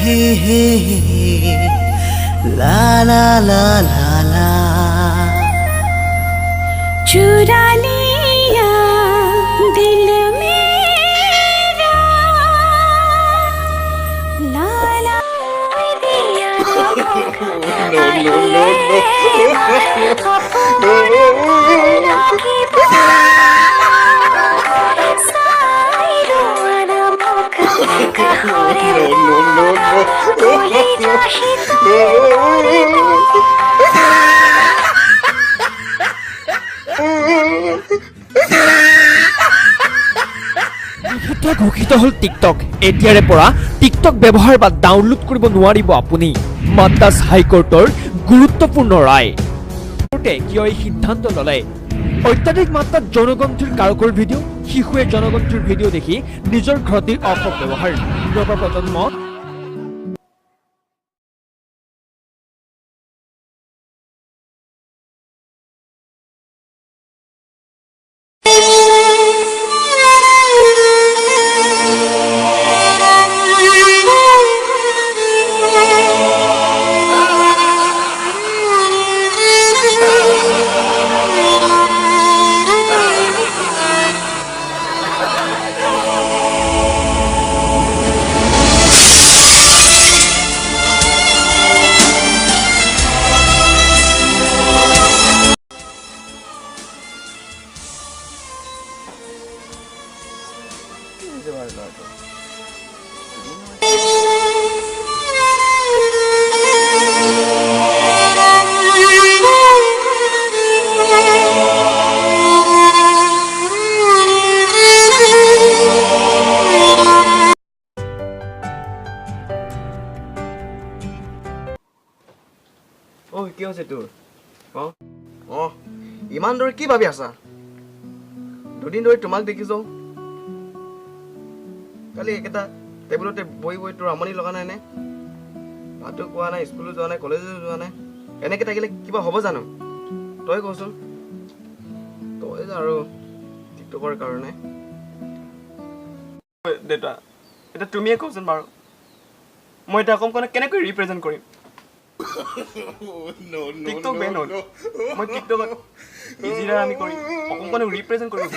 हे हे हे ला ला ला ला ला चुरा लिया दिल मेरा लाला दिया ঘোষিত হল টিকটক। এতিয়াৰে পৰা টিকটক ব্যৱহাৰ বা ডাউনলোড কৰিব নোৱাৰিব আপুনি। মাদ্ৰাজ হাইকোৰ্টৰ গুৰুত্বপূৰ্ণ ৰায়। কোৰ্টে কিয় এই সিদ্ধান্ত ললে? অত্যাধিক মাত্ৰাত জনগন্ঠিৰ কাৰকৰ ভিডিঅ', শিশুৱে জনগন্ঠিৰ ভিডিঅ' দেখি নিজৰ ঘৰতে অপব্যৱহাৰ, নৱপ্ৰজন্ম কি হৈছে তোৰ? ইমান দৰে কি ভাবি আছা? দুদিন ধৰি তোমাক দেখিছো, কালি একেটা টেবুলতে বহি বহি তোৰ আমনি লগা নাই নে? ভাতো খোৱা নাই, স্কুলো যোৱা নাই, কলেজো যোৱা নাই, এনেকে থাকিলে কিবা হ'ব জানো? তই কচোন। তই আৰু টিকটকৰ কাৰণে দেউতা, এতিয়া তুমিয়ে কচোন বাৰু, মই এতিয়া অসমখনক কেনেকৈ ৰিপ্ৰেজেণ্ট কৰিম? টিকটক বেন হ'ল, মই টিকটকত ইজিৰা আমি কৰি অসমখনক ৰিপ্ৰেজেণ্ট কৰিব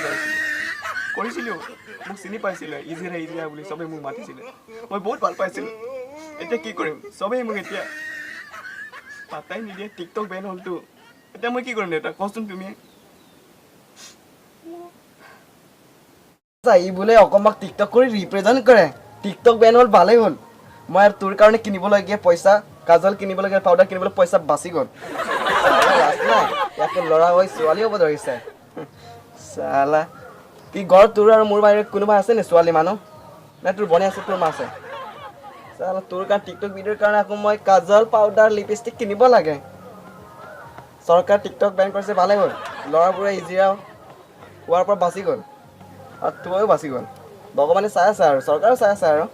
কৰিছিলোঁ। মোক চিনি পাইছিলে ইজিৰা বুলি, চবেই মোক মাতিছিলে, মই বহুত ভাল পাইছিলোঁ। এতিয়া কি কৰিম? চবেই মোক এতিয়া পাত্তাই নিদিয়ে, টিকটক বেন হ'লতো। এতিয়া মই কি কৰিম দেউতা, কচোন তুমি। ই বোলে অসমক টিকটক কৰি ৰিপ্ৰেজেণ্ট কৰে, টিকটক বেন হ'ল, ভালেই হ'ল। মই আৰু তোৰ কাৰণে কিনিবলগীয়া পইচা, কাজল কিনিবলগীয়া, পাউডাৰ কিনিবলৈ পইচা বাচি গ'ল। ইয়াকে ল'ৰা হৈ ছোৱালী হ'ব ধৰিছে। চালা কি ঘৰত তোৰ আৰু মোৰ বাহিৰে কোনোবা আছে নে ছোৱালী মানুহ? নে তোৰ বনে আছে, তোৰ মা আছে? চালা তোৰ কাৰণে টিকটক ভিডিঅ'ৰ কাৰণে আকৌ মই কাজল, পাউডাৰ, লিপষ্টিক কিনিব লাগে। চৰকাৰ টিকটক বেন কৰিছে, ভালেই হ'ল। ল'ৰাবোৰে ইজিৰা হোৱাৰ পৰা বাচি গ'ল আৰু তইও বাচি গ'ল। ভগৱানে চাই আছে আৰু চৰকাৰেও চাই আছে আৰু।